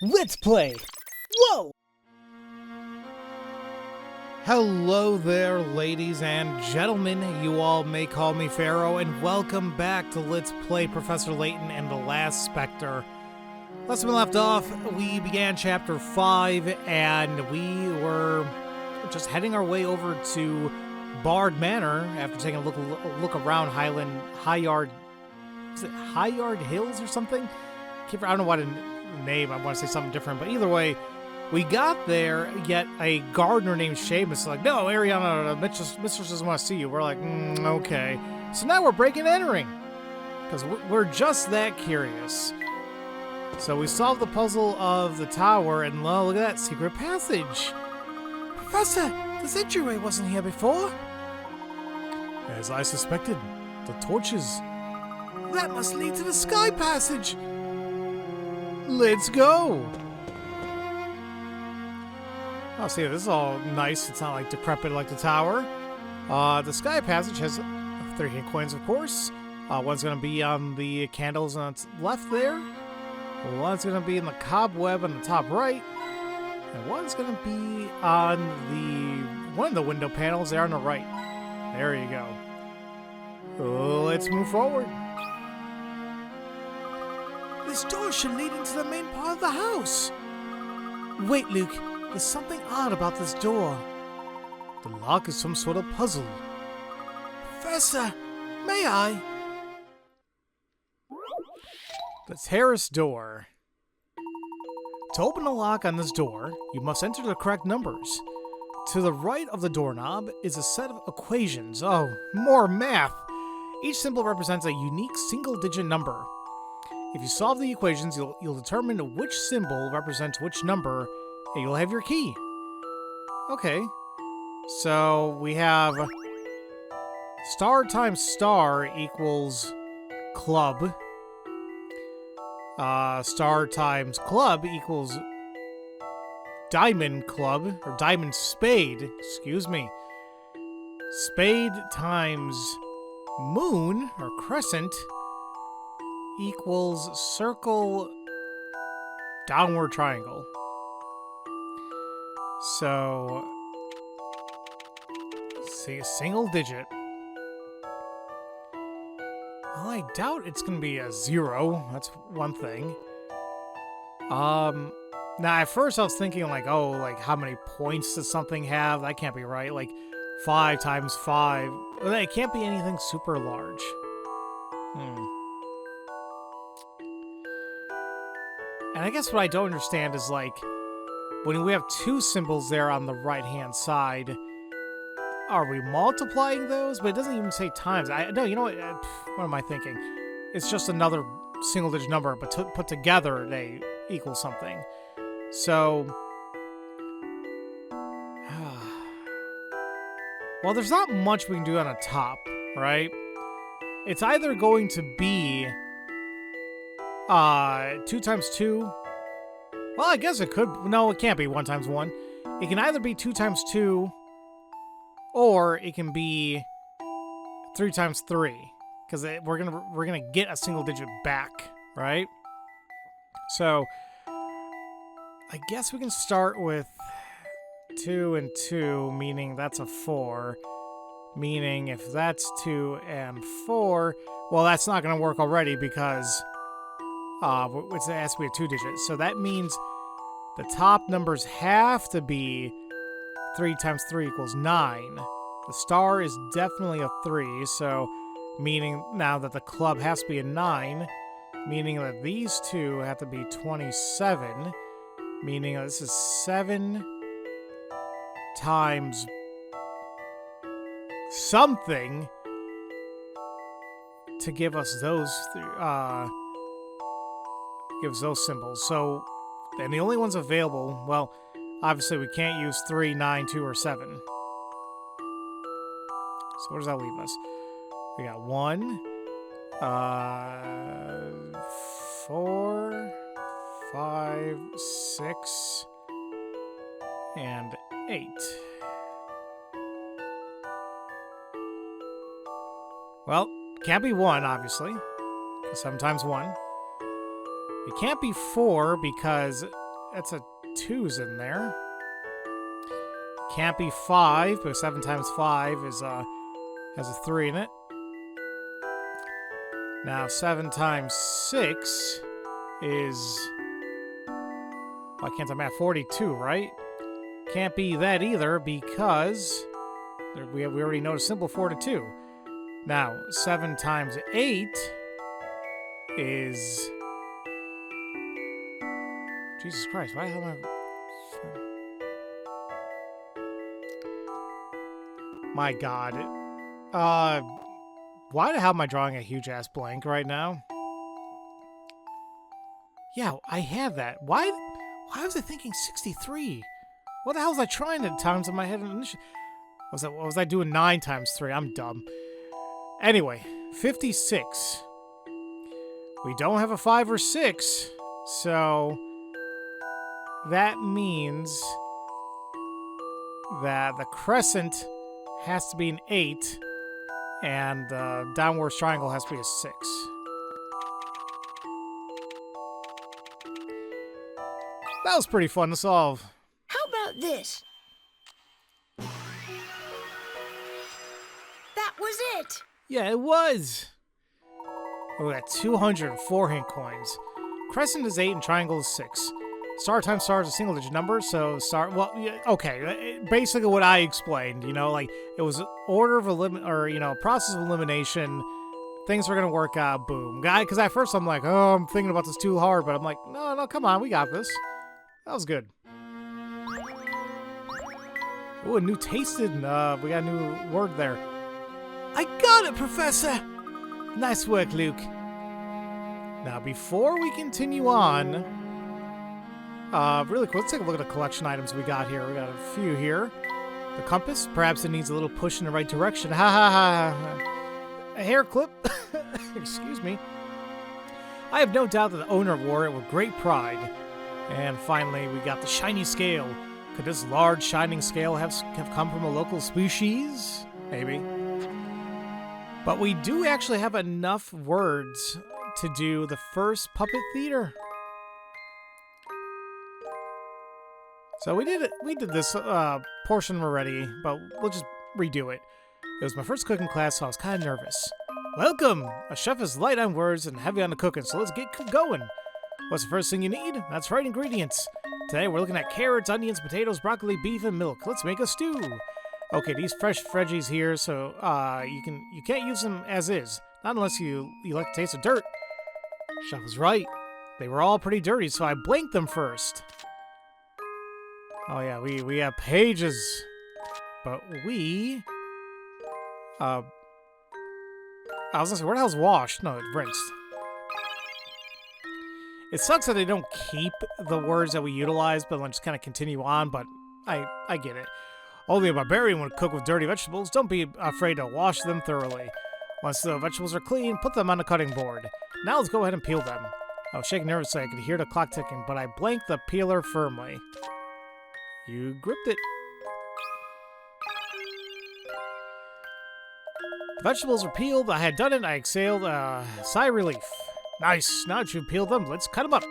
Let's play! Whoa! Hello there, ladies and gentlemen. You all may call me Pharaoh, and welcome back to Let's Play Professor Layton and the Last Specter. Last time we left off, we began Chapter 5, and we were just heading our way over to Bard Manor after taking a look around Highard Hills or something? I don't know what name, I want to say something different, but either way, we got there, yet a gardener named Seamus is like, no, Arianna, mistress doesn't want to see you. We're like, okay. So now we're breaking and entering, because we're just that curious. So we solved the puzzle of the tower, and look at that secret passage. Professor, this entryway wasn't here before. As I suspected, the torches. That must lead to the sky passage. Let's go. Oh, see, this is all nice. It's not like decrepit like the tower. The sky passage has 13 coins, of course. One's going to be on the candles on its left there. One's going to be in the cobweb on the top right. And one's going to be on one of the window panels there on the right. There you go. Let's move forward. This door should lead into the main part of the house. Wait, Luke. There's something odd about this door. The lock is some sort of puzzle. Professor, may I? The terrace door. To open the lock on this door, you must enter the correct numbers. To the right of the doorknob is a set of equations. Oh, more math! Each symbol represents a unique single-digit number. If you solve the equations, you'll determine which symbol represents which number, and you'll have your key. Okay. So we have star times star equals club. Star times club equals diamond club, or diamond spade, excuse me. Spade times moon, or crescent, equals circle downward triangle. So, see, a single digit. Well, I doubt it's going to be a 0. That's one thing. Now, at first I was thinking, like, oh, like, how many points does something have? That can't be right. Like, 5 times 5. Well, it can't be anything super large. And I guess what I don't understand is, like, when we have 2 symbols there on the right-hand side, are we multiplying those? But it doesn't even say times. No, you know what am I thinking? It's just another single-digit number, but put together, they equal something. So, well, there's not much we can do on the top, right? It's either going to be 2 times 2. Well, I guess it could. No, it can't be 1 times 1. It can either be 2 times 2, or it can be 3 times 3, because we're gonna get a single digit back, right? So, I guess we can start with 2 and 2, meaning that's a 4. Meaning if that's 2 and 4, well, that's not gonna work already because it has to be a 2-digit. So that means the top numbers have to be 3 times 3 equals 9. The star is definitely a 3, so meaning now that the club has to be a 9, meaning that these two have to be 27, meaning that this is 7 times something to give us those gives those symbols. So, and the only ones available, well, obviously we can't use 3, 9, 2, or 7. So where does that leave us? We got 1, 4, 5, 6, and 8. Well, can't be 1, obviously. 7 times 1 It can't be 4 because that's a 2's in there. Can't be 5 because 7 times 5 is has a 3 in it. Now 7 times 6 is, why can't I math? 42, right? Can't be that either because we already know the simple 4 to 2. Now 7 times 8 is, Jesus Christ, why the hell am I... My God. Why the hell am I drawing a huge-ass blank right now? Yeah, I have that. Why was I thinking 63? What the hell was I trying at times in my head? Was I doing 9 times 3? I'm dumb. Anyway, 56. We don't have a 5 or 6, so that means that the crescent has to be an 8, and the downward triangle has to be a 6. That was pretty fun to solve. How about this? That was it! Yeah, it was. We got 204 hint coins. Crescent is 8 and triangle is 6. Star times star is a single-digit number, so star... Well, yeah, okay, basically what I explained, you know, like, it was order of process of elimination. Things were gonna work out, boom. Because at first I'm like, oh, I'm thinking about this too hard, but I'm like, no, come on, we got this. That was good. Ooh, a new tasted, we got a new word there. I got it, Professor! Nice work, Luke. Now, before we continue on, really quick, let's take a look at the collection items we got here. We got a few here. The compass, perhaps it needs a little push in the right direction. Ha ha ha. A hair clip. Excuse me. I have no doubt that the owner wore it with great pride. And finally, we got the shiny scale. Could this large shining scale have come from a local species? Maybe. But we do actually have enough words to do the first puppet theater. So we did this portion already, but we'll just redo it. It was my first cooking class, so I was kind of nervous. Welcome! A chef is light on words and heavy on the cooking, so let's get going. What's the first thing you need? That's right, ingredients. Today we're looking at carrots, onions, potatoes, broccoli, beef, and milk. Let's make a stew. Okay, these fresh veggies here, so you can't use them as is, not unless you like the taste of dirt. Chef was right. They were all pretty dirty, so I blanked them first. Oh yeah, we have pages, but we I was gonna say, where the hell's washed? No, it's rinsed. It sucks that they don't keep the words that we utilize, but just kind of continue on, but I get it. Only a barbarian would cook with dirty vegetables. Don't be afraid to wash them thoroughly. Once the vegetables are clean, put them on the cutting board. Now let's go ahead and peel them. I was shaking nervously. I could hear the clock ticking, but I blanked the peeler firmly. You gripped it. The vegetables were peeled. I had done it. I exhaled a sigh of relief. Nice. Now that you've peeled them, let's cut them up.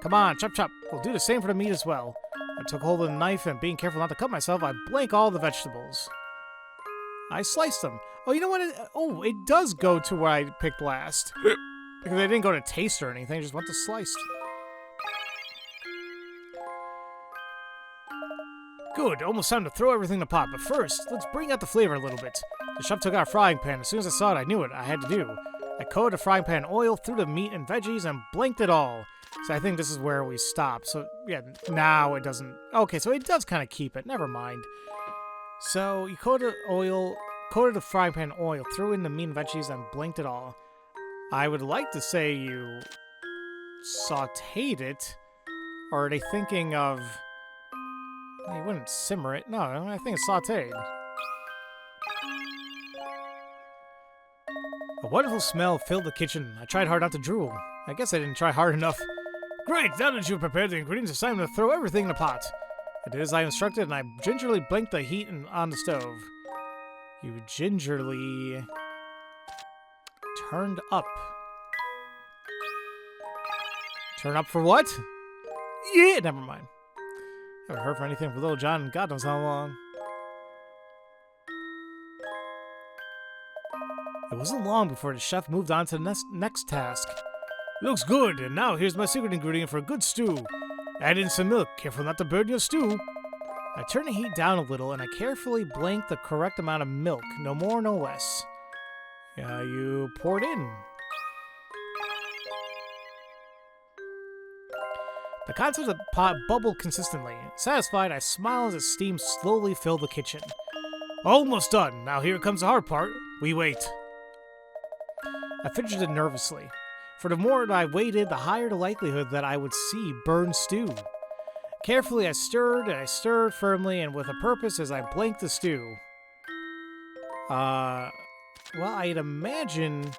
Come on, chop chop. We'll do the same for the meat as well. I took hold of the knife and, being careful not to cut myself, I blank all the vegetables. I sliced them. Oh, you know what? It does go to where I picked last. Because they didn't go to taste or anything, just went to sliced. Good, almost time to throw everything in the pot, but first, let's bring out the flavor a little bit. The chef took out a frying pan. As soon as I saw it, I knew what I had to do. I coated the frying pan in oil, threw the meat and veggies, and blanked it all. So I think this is where we stopped. So, yeah, now it doesn't... Okay, so it does kind of keep it. Never mind. So, you coated the frying pan in oil, threw in the meat and veggies, and blanked it all. I would like to say you sautéed it, or are they thinking of... You wouldn't simmer it. No, I think it's sautéed. A wonderful smell filled the kitchen. I tried hard not to drool. I guess I didn't try hard enough. Great! Now that you've prepared the ingredients, it's time to throw everything in the pot. I did as I instructed, and I gingerly blinked the heat on the stove. You gingerly... turned up. Turn up for what? Yeah, never mind. Haven't heard from anything from Little John in God knows how long. It wasn't long before the chef moved on to the next task. Looks good, and now here's my secret ingredient for a good stew. Add in some milk, careful not to burn your stew. I turn the heat down a little, and I carefully blank the correct amount of milk, no more, no less. You pour it in. The contents of the pot bubbled consistently. Satisfied, I smile as the steam slowly filled the kitchen. Almost done. Now here comes the hard part. We wait. I fidgeted nervously. For the more I waited, the higher the likelihood that I would see burned stew. Carefully, I stirred firmly, and with a purpose as I blanked the stew. Well, I'd imagine...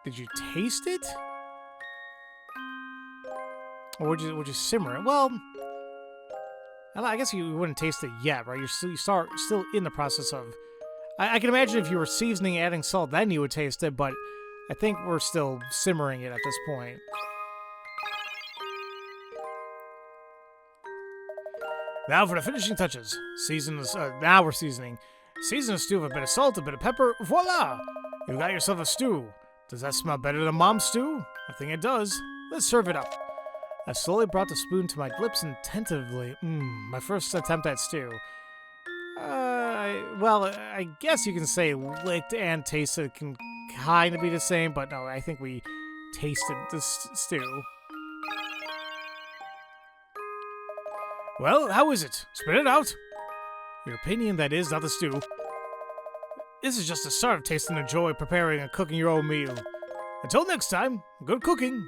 Did you taste it? Or would you simmer it? Well, I guess you wouldn't taste it yet, right? You're still in the process of... I can imagine if you were seasoning, adding salt, then you would taste it, but I think we're still simmering it at this point. Now for the finishing touches. Now we're seasoning. Season a stew with a bit of salt, a bit of pepper. Voila! You got yourself a stew. Does that smell better than Mom's stew? I think it does. Let's serve it up. I slowly brought the spoon to my lips and tentatively. My first attempt at stew. Well, I guess you can say licked and tasted can kind of be the same, but no, I think we tasted the stew. Well, how is it? Spit it out. Your opinion, that is, not the stew. This is just the start of tasting the joy of preparing and cooking your own meal. Until next time, good cooking.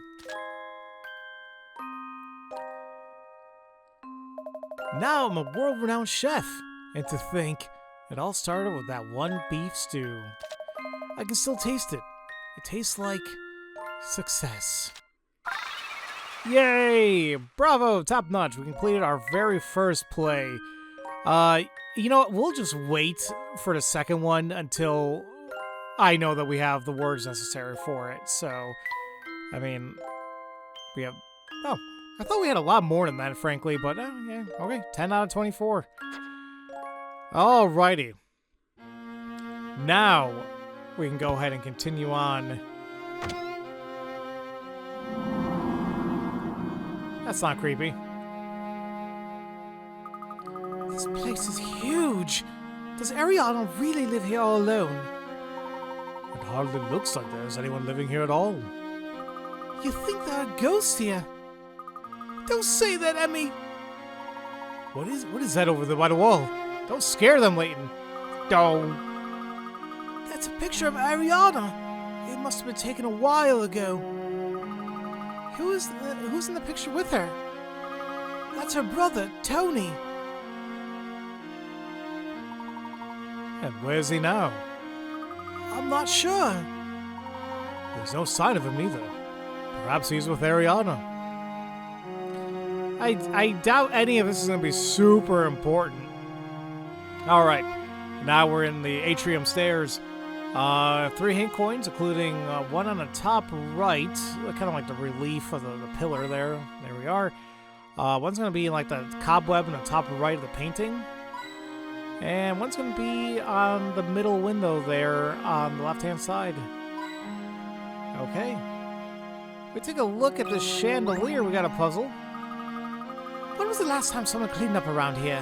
Now I'm a world-renowned chef, and to think, it all started with that one beef stew. I can still taste it. It tastes like success. Yay! Bravo! Top notch. We completed our very first play. You know what? We'll just wait for the second one until I know that we have the words necessary for it. So, I mean, we have... Oh, I thought we had a lot more than that, frankly, but yeah, okay. 10 out of 24. Alrighty. Now, we can go ahead and continue on. That's not creepy. This place is huge. Does Arianna really live here all alone? It hardly looks like there's anyone living here at all. You think there are ghosts here? Don't say that, Emmy. What is that over there by the wall? Don't scare them, Layton. Don't. That's a picture of Arianna. It must have been taken a while ago. Who's in the picture with her? That's her brother, Tony. And where's he now? I'm not sure. There's no sign of him either. Perhaps he's with Arianna. I doubt any of this is going to be super important. Alright, now we're in the atrium stairs. 3 hint coins, including one on the top right, kind of like the relief of the pillar there. There we are. One's going to be like the cobweb in the top right of the painting. And one's going to be on the middle window there on the left-hand side. Okay. We take a look at this chandelier. We got a puzzle. When was the last time someone cleaned up around here?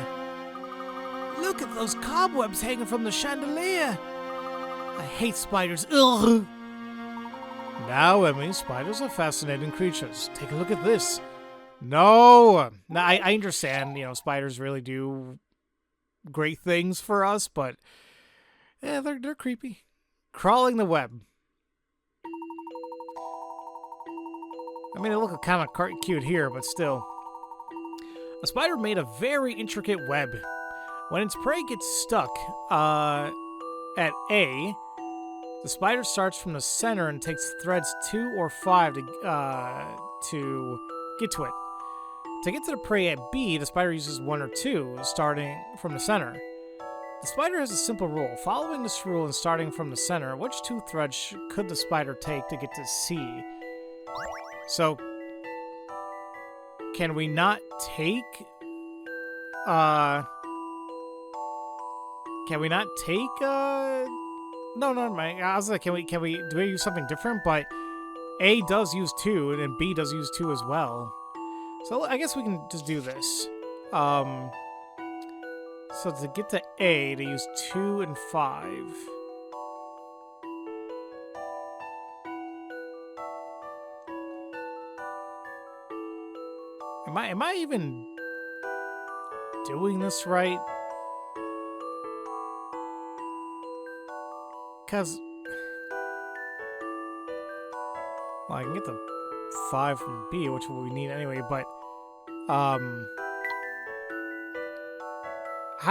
Look at those cobwebs hanging from the chandelier. I hate spiders. Ugh. Now, Emmy, spiders are fascinating creatures. Take a look at this. No. Now, I understand, you know, spiders really do great things for us, but yeah, they're creepy. Crawling the web. I mean, they look kind of cute here, but still. A spider made a very intricate web. When its prey gets stuck at A, the spider starts from the center and takes threads 2 or 5 to get to it. To get to the prey at B, the spider uses 1 or 2, starting from the center. The spider has a simple rule. Following this rule and starting from the center, which 2 threads could the spider take to get to C? So, can we not take, can we not take, no, I was like, can we, do we use something different? But A does use 2, and B does use 2 as well. So I guess we can just do this. So to get to A, to use 2 and 5. Am I even doing this right? Because, well, I can get the 5 from B, which we need anyway, but, how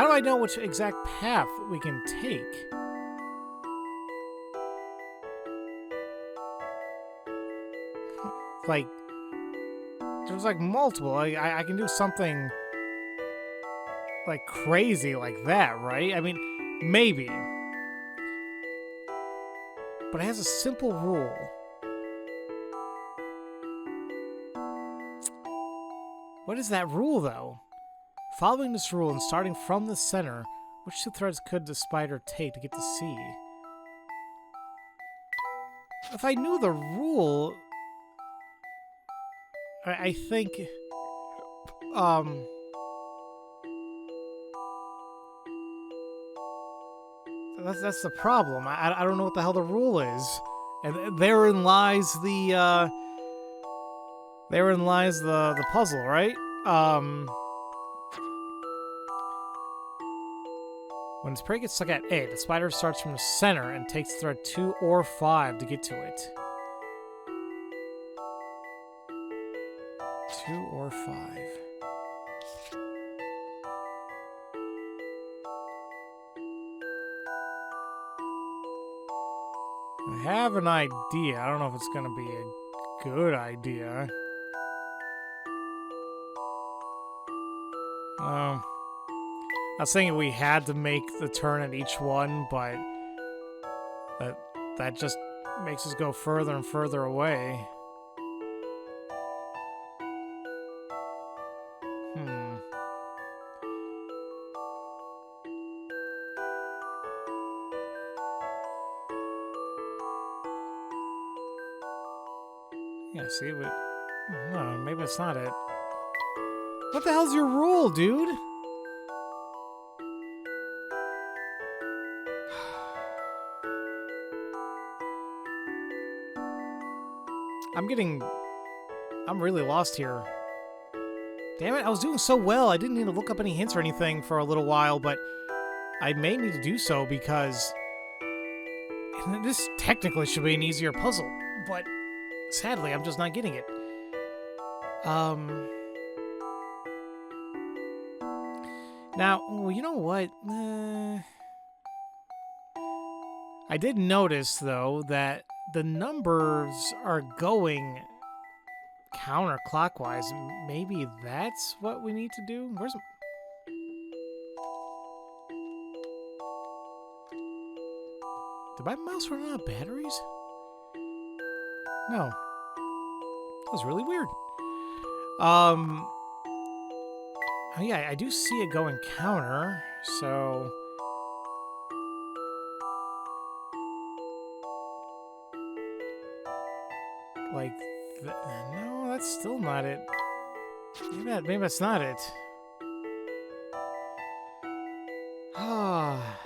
do I know which exact path we can take? Like, there's like multiple. I can do something like crazy like that, right? I mean, maybe. But it has a simple rule. What is that rule, though? Following this rule and starting from the center, which 2 threads could the spider take to get to C? If I knew the rule, I think, that's the problem. I don't know what the hell the rule is, and therein lies the puzzle, right? When its prey gets stuck at A, the spider starts from the center and takes thread 2 or 5 to get to it. 2 or 5. I have an idea. I don't know if it's going to be a good idea. I was thinking we had to make the turn at each one, but that just makes us go further and further away. Yeah, see, no, maybe it's not it. What the hell's your rule, dude? I'm really lost here. Damn it, I was doing so well. I didn't need to look up any hints or anything for a little while, but I may need to do so because this technically should be an easier puzzle, but sadly, I'm just not getting it. Now, well, you know what? I did notice, though, that the numbers are going counterclockwise. Maybe that's what we need to do? Where's... Did my mouse run out of batteries? No. That was really weird. Oh yeah, I do see it going counter, so... Like, no, that's still not it. Maybe that's not it. Ah.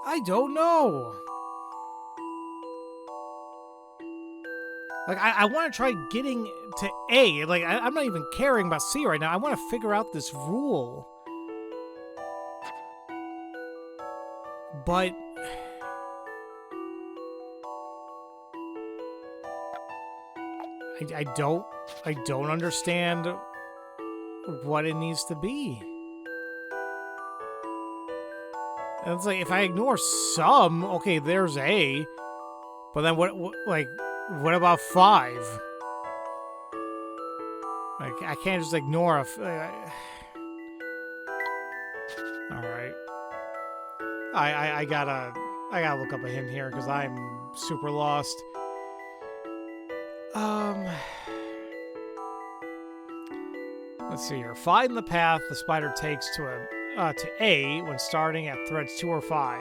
I don't know. Like, I want to try getting to A. Like, I'm not even caring about C right now. I want to figure out this rule. But... I don't understand what it needs to be. And it's like, if I ignore some, okay, there's A. But then what about 5? Like, I can't just ignore a... Alright. I gotta look up a hint here because I'm super lost. Let's see here. Find the path the spider takes to A when starting at threads 2 or 5.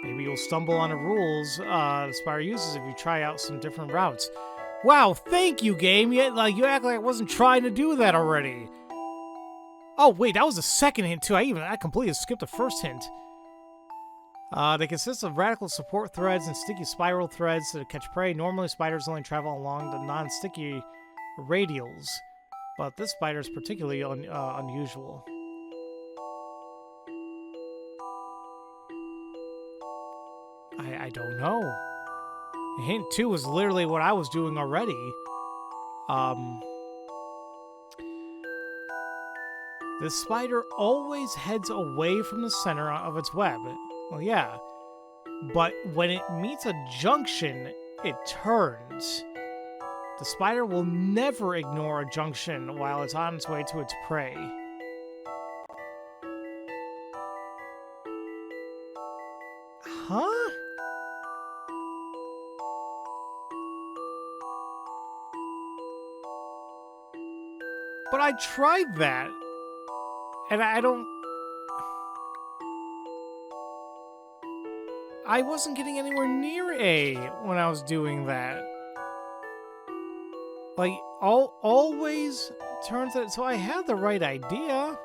Maybe you'll stumble on the rules the spider uses if you try out some different routes. Wow, thank you, game. You act like I wasn't trying to do that already. Oh wait, that was the second hint too. I completely skipped the first hint. They consist of radical support threads and sticky spiral threads to catch prey. Normally, spiders only travel along the non-sticky radials, but this spider is particularly unusual. I don't know. Hint 2 was literally what I was doing already. This spider always heads away from the center of its web. Well, yeah. But when it meets a junction, it turns. The spider will never ignore a junction while it's on its way to its prey. Huh? But I tried that. And I wasn't getting anywhere near A when I was doing that. Like, always turns out, so I had the right idea.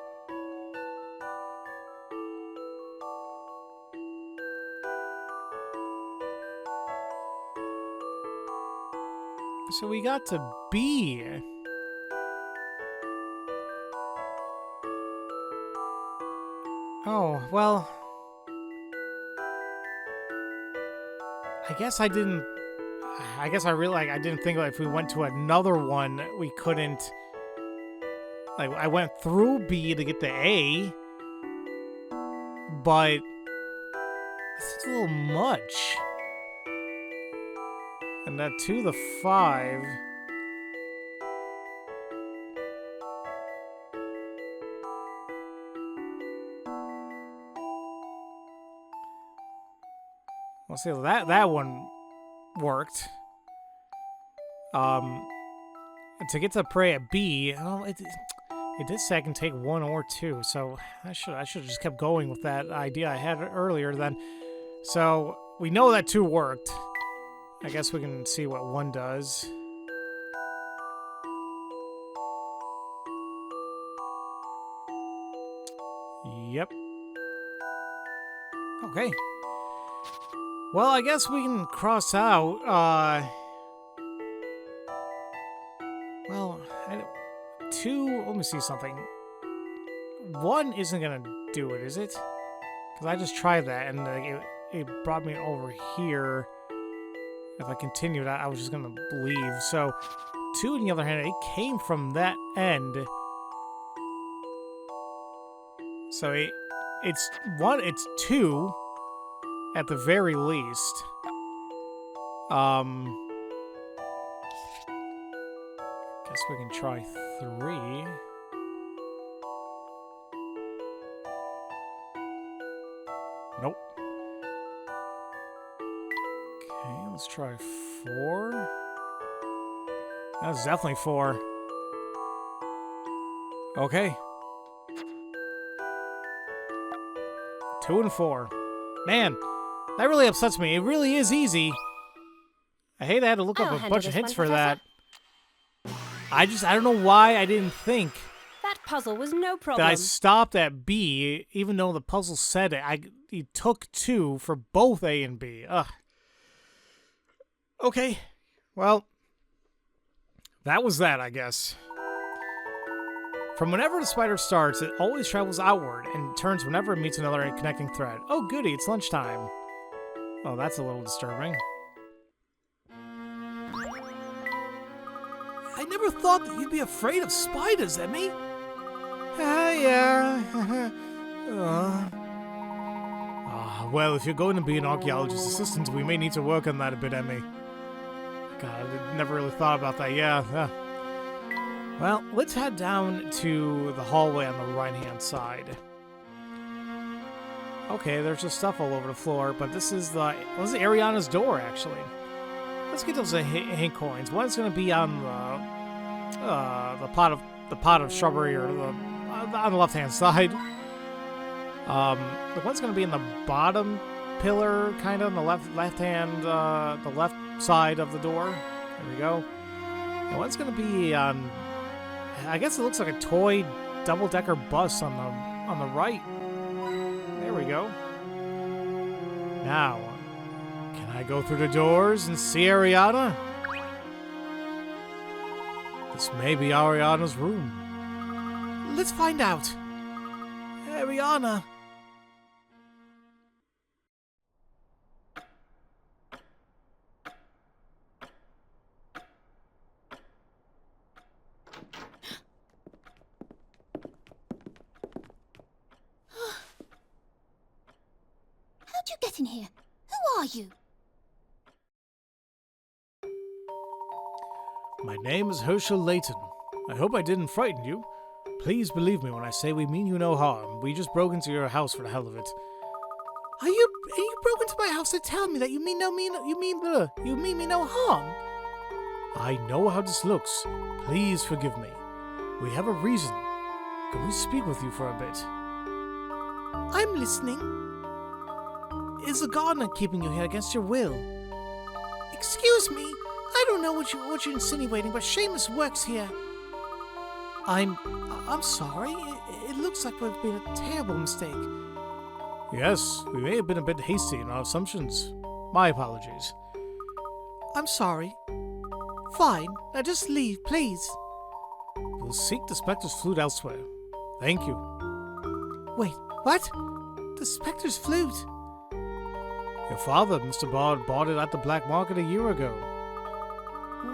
So we got to B. Oh, well, I guess I didn't think like if we went to another one, we couldn't, like, I went through B to get to A, but it's a little much. And that 2 to 5. Well, see, that one worked. To get to prey at B, it did say I can take 1 or 2, so I should have just kept going with that idea I had earlier then. So we know that 2 worked. I guess we can see what 1 does. Yep. Okay. Well, I guess we can cross out, well, 2, let me see something. 1 isn't gonna do it, is it? Because I just tried that, and it brought me over here. If I continued, I was just gonna leave. So, 2, on the other hand, it came from that end. So, it's 2. At the very least. Guess we can try 3. Nope. Okay, let's try 4. That's definitely 4. Okay. 2 and 4. Man. That really upsets me. It really is easy. I hate I had to look up a bunch of hints for that. I don't know why I didn't think That puzzle was no problem. that I stopped at B, even though the puzzle said it. It took 2 for both A and B. Ugh. Okay. Well, that was that, I guess. From whenever the spider starts, it always travels outward and turns whenever it meets another connecting thread. Oh, goody, it's lunchtime. Oh, that's a little disturbing. I never thought that you'd be afraid of spiders, Emmy. Yeah. Well, if you're going to be an archaeologist assistant, we may need to work on that a bit, Emmy. God, I never really thought about that. Yeah. Well, let's head down to the hallway on the right-hand side. Okay, there's just stuff all over the floor, but this is Arianna's door, actually. Let's get those hint coins. One's gonna be on the pot of shrubbery, or on the left-hand side. The one's gonna be in the bottom pillar, kind of on the left-hand, the left side of the door. There we go. And one's gonna be on, I guess it looks like a toy double-decker bus on the right. There we go. Now, can I go through the doors and see Arianna? This may be Arianna's room. Let's find out. Arianna. How'd you get in here? Who are you? My name is Layton. I hope I didn't frighten you. Please believe me when I say we mean you no harm. We just broke into your house for the hell of it. You broke into my house to tell me that you mean me no harm? I know how this looks. Please forgive me. We have a reason. Can we speak with you for a bit? I'm listening. Is the gardener keeping you here against your will? Excuse me. I don't know what you're insinuating, but Seamus works here. I'm sorry. It looks like we've been a terrible mistake. Yes, we may have been a bit hasty in our assumptions. My apologies. I'm sorry. Fine. Now just leave, please. We'll seek the Specter's flute elsewhere. Thank you. Wait, what? The Specter's flute? Your father, Mr. Bard, bought it at the black market a year ago.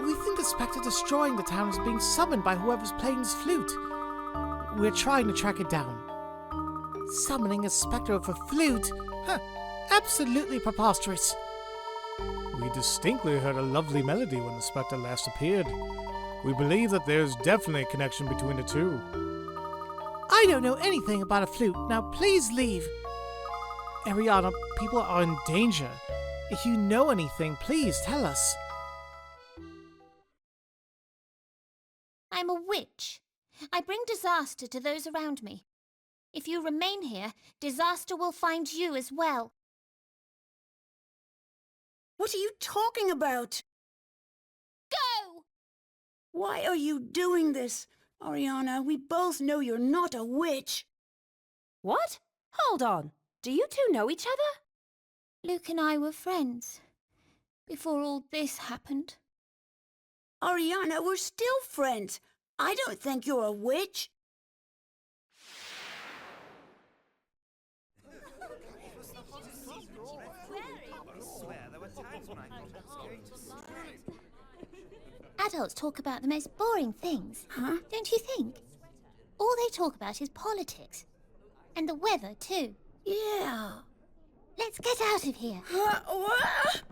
We think the Specter destroying the town is being summoned by whoever's playing this flute. We're trying to track it down. Summoning a Specter of a flute? Huh, absolutely preposterous. We distinctly heard a lovely melody when the Specter last appeared. We believe that there's definitely a connection between the two. I don't know anything about a flute. Now please leave. Arianna, people are in danger. If you know anything, please tell us. I'm a witch. I bring disaster to those around me. If you remain here, disaster will find you as well. What are you talking about? Go! Why are you doing this? Arianna, we both know you're not a witch. What? Hold on. Do you two know each other? Luke and I were friends before all this happened. Arianna, we're still friends. I don't think you're a witch. Adults talk about the most boring things, Huh? don't you think? All they talk about is politics. And the weather, too. Yeah. Let's get out of here. What?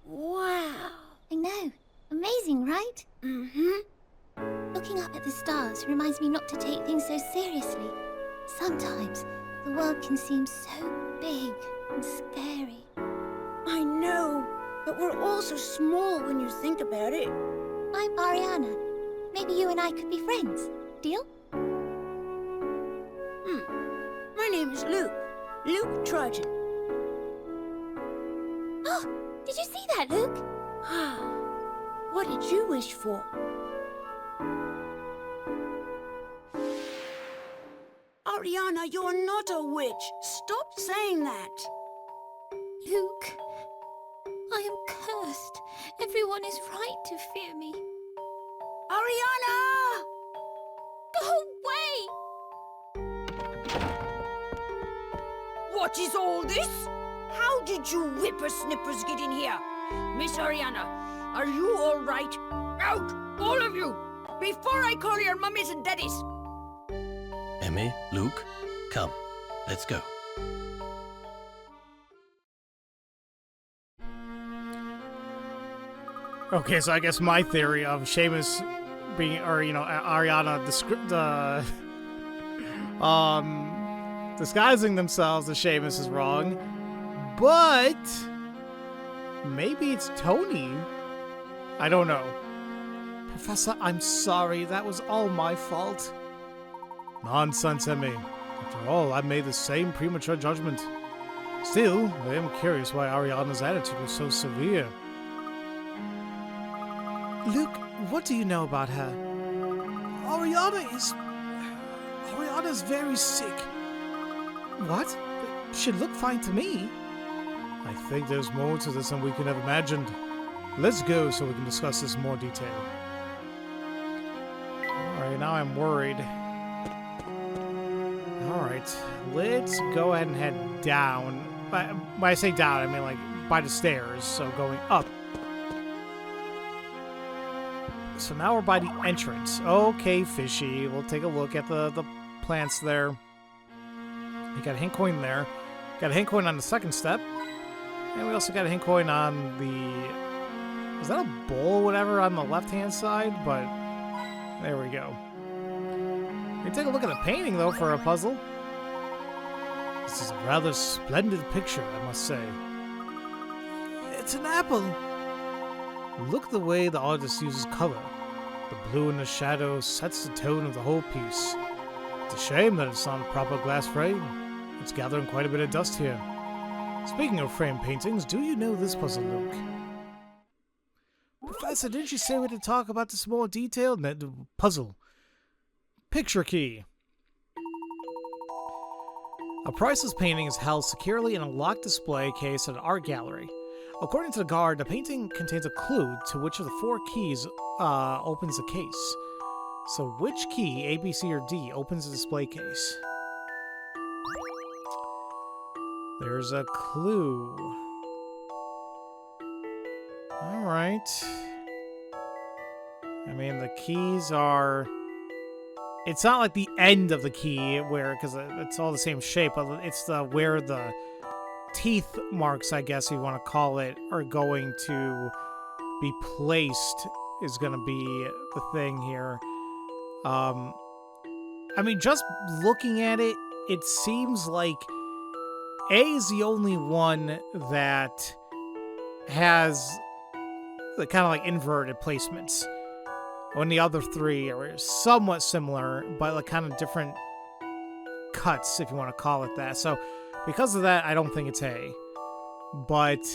Wow. I know. Amazing, right? Mm-hmm. Looking up at the stars reminds me not to take things so seriously. Sometimes the world can seem so big and scary. I know, but we're all so small when you think about it. I'm Arianna. Maybe you and I could be friends. Deal? My name is Luke. Luke Triton. Oh, did you see that, Luke? What did you wish for? Arianna, you're not a witch. Stop saying that. Luke, I am cursed. Everyone is right to fear me. Arianna! Go away! What is all this? How did you whippersnippers get in here? Miss Arianna, are you all right? Out, all of you, before I call your mummies and daddies. Emmy, Luke, come, let's go. Okay, so I guess my theory of Seamus being, or Arianna, disguising themselves as Seamus is wrong. But maybe it's Tony. I don't know. Professor, I'm sorry. That was all my fault. Nonsense, Emmy. After all, I made the same premature judgment. Still, I am curious why Arianna's attitude was so severe. Luke, what do you know about her? Arianna's very sick. What? She looked fine to me. I think there's more to this than we could have imagined. Let's go so we can discuss this in more detail. Alright, now I'm worried. Alright, let's go ahead and head down. When I say down, I mean like by the stairs, so going up. So now we're by the entrance. Okay, fishy. We'll take a look at the plants there. We got a hint coin there. Got a hint coin on the second step. And we also got a hint coin on the... Is that a bowl or whatever on the left-hand side? But there we go. We can take a look at the painting, though, for a puzzle. This is a rather splendid picture, I must say. It's an apple. Look at the way the artist uses color. The blue in the shadow sets the tone of the whole piece. It's a shame that it's not a proper glass frame. It's gathering quite a bit of dust here. Speaking of frame paintings, do you know this puzzle, Luke? Professor, didn't you say we had to talk about this more detailed? Puzzle. Picture key. A priceless painting is held securely in a locked display case at an art gallery. According to the guard, the painting contains a clue to which of the 4 keys opens the case. So which key, A, B, C, or D, opens the display case? There's a clue. Alright. I mean, the keys are... It's not like the end of the key, where, because it's all the same shape, but it's where the teeth marks, I guess you want to call it, are going to be placed, is going to be the thing here. I mean, just looking at it, it seems like A is the only one that has the kind of like inverted placements. When the other 3 are somewhat similar, but like kind of different cuts, if you want to call it that. So because of that, I don't think it's A. But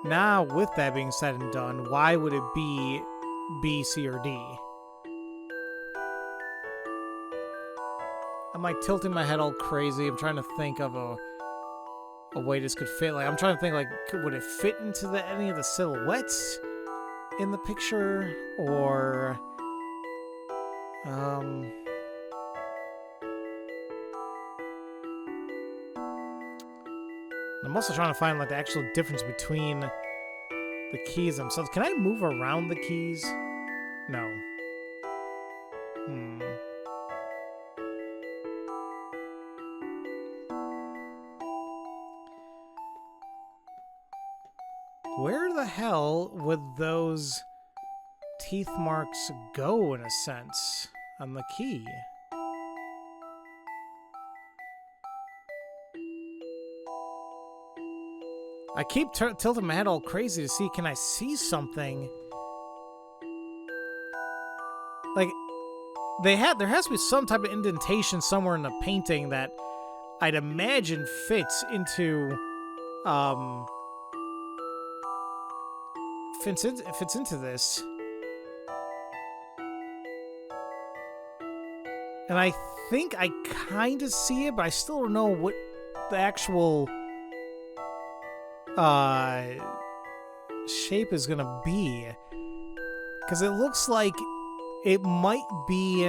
now, with that being said and done, why would it be B, C, or D? I'm like tilting my head all crazy. I'm trying to think of a way this could fit. Like I'm trying to think like, would it fit into any of the silhouettes in the picture, or I'm also trying to find like the actual difference between the keys themselves. Can I move around the keys? No. Where the hell would those teeth marks go, in a sense, on the key? I keep tilting my head all crazy to see, can I see something? Like, there has to be some type of indentation somewhere in the painting that I'd imagine fits into, fits into this. And I think I kind of see it, but I still don't know what the actual shape is gonna be. Because it looks like it might be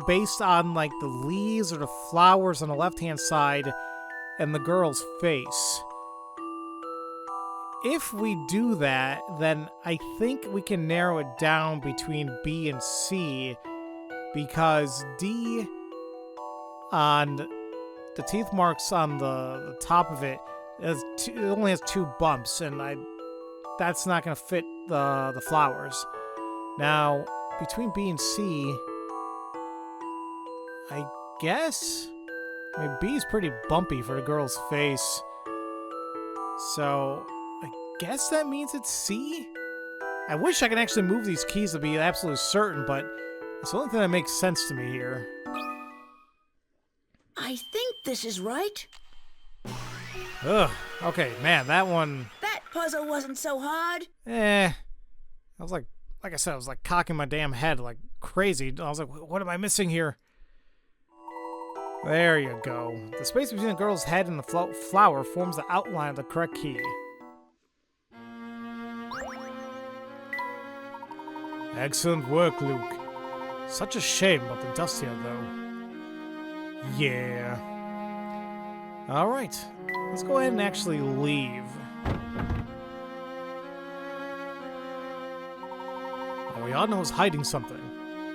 based on like the leaves or the flowers on the left-hand side and the girl's face. If we do that, then I think we can narrow it down between B and C, because D, on the teeth marks on the top of it, it only has 2 bumps, and that's not going to fit the flowers. Now, between B and C, I guess I mean, B's pretty bumpy for a girl's face. So, I guess that means it's C? I wish I could actually move these keys to be absolutely certain, but it's the only thing that makes sense to me here. I think this is right. Ugh. Okay, man, that one... That puzzle wasn't so hard. I was like I said, I was like cocking my damn head like crazy. I was like, what am I missing here? There you go. The space between the girl's head and the flower forms the outline of the correct key. Excellent work, Luke. Such a shame about the dust here, though. Yeah. Alright. Let's go ahead and actually leave. Arianna was hiding something.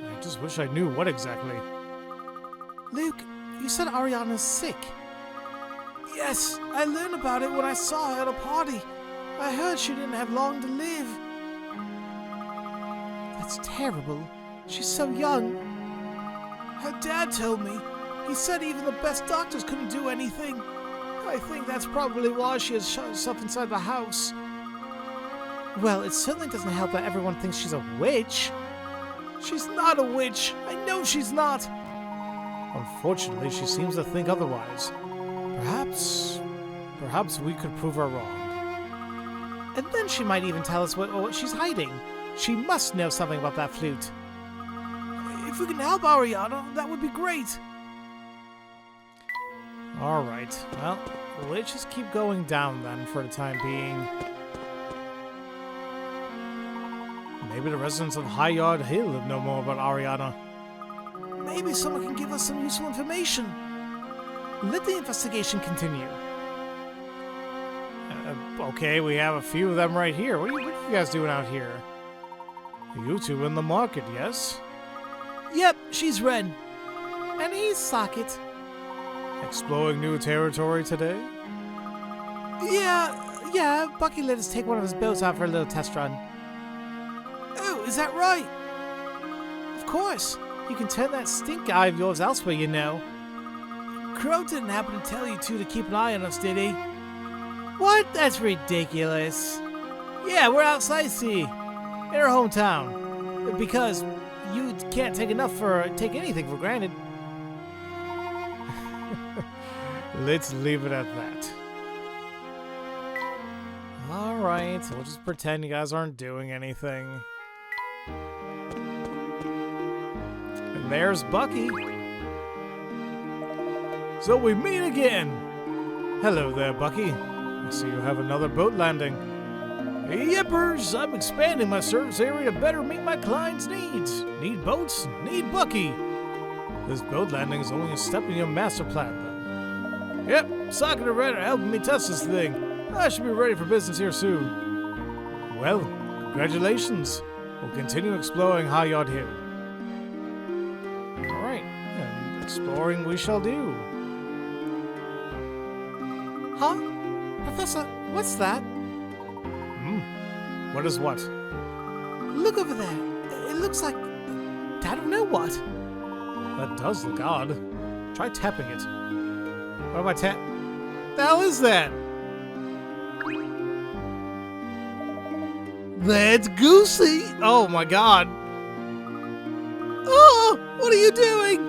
I just wish I knew what exactly. Luke, you said Arianna's sick. Yes, I learned about it when I saw her at a party. I heard she didn't have long to live. That's terrible. She's so young. Her dad told me. He said even the best doctors couldn't do anything. I think that's probably why she has shut herself inside the house. Well, it certainly doesn't help that everyone thinks she's a witch. She's not a witch. I know she's not. Unfortunately, she seems to think otherwise. Perhaps we could prove her wrong. And then she might even tell us what she's hiding. She must know something about that flute. If we can help Arianna, that would be great. Alright, well, let's just keep going down then for the time being. Maybe the residents of High Yard Hill have known more about Arianna. Maybe someone can give us some useful information. Let the investigation continue. Okay, we have a few of them right here. What are you guys doing out here? You two in the market, yes? Yep, she's Ren. And he's Socket. Exploring new territory today? Yeah, Bucky let us take one of his boats out for a little test run. Oh, is that right? Of course. You can turn that stink eye of yours elsewhere, you know. Crow didn't happen to tell you two to keep an eye on us, did he? What? That's ridiculous. Yeah, we're out sightseeing. In our hometown. Because you can't take anything for granted. Let's leave it at that. Alright, so we'll just pretend you guys aren't doing anything. And there's Bucky. So we meet again. Hello there, Bucky. I see you have another boat landing. Yippers! I'm expanding my service area to better meet my clients' needs. Need boats? Need Bucky. This boat landing is only a step in your master plan, then. Yep, Socket and Red are helping me test this thing. I should be ready for business here soon. Well, congratulations. We'll continue exploring High Yard Hill. Alright, and exploring we shall do. Huh? Professor, what's that? What is what? Look over there. It looks like... I don't know what. That does look odd. Try tapping it. What am I the hell is that? That's Goosey! Oh my god. Oh! What are you doing?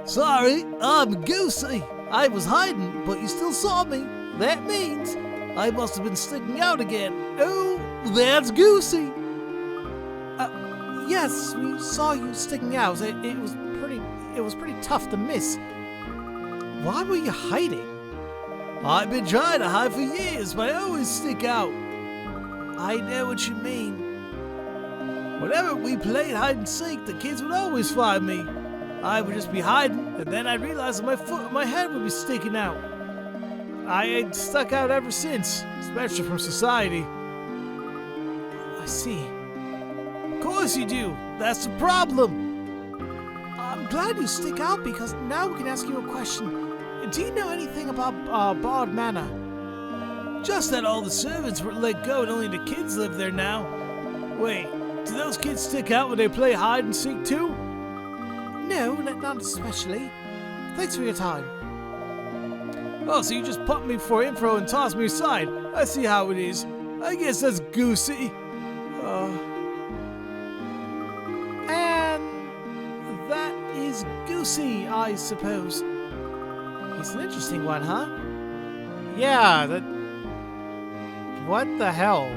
Sorry, I'm Goosey. I was hiding, but you still saw me. That means I must have been sticking out again. Oh, that's Goosey. Yes, we saw you sticking out. It was pretty tough to miss. Why were you hiding? I've been trying to hide for years, but I always stick out. I know what you mean. Whenever we played hide and seek, the kids would always find me. I would just be hiding, and then I'd realize that my head would be sticking out. I ain't stuck out ever since, especially from society. I see. Of course you do. That's the problem. I'm glad you stick out because now we can ask you a question. Do you know anything about Bard Manor? Just that all the servants were let go and only the kids live there now. Wait, do those kids stick out when they play hide and seek too? No, not especially. Thanks for your time. Oh, so you just pumped me for info and tossed me aside. I see how it is. I guess that's goosey. And that is Goosey, I suppose. He's an interesting one, huh? Yeah, that... What the hell?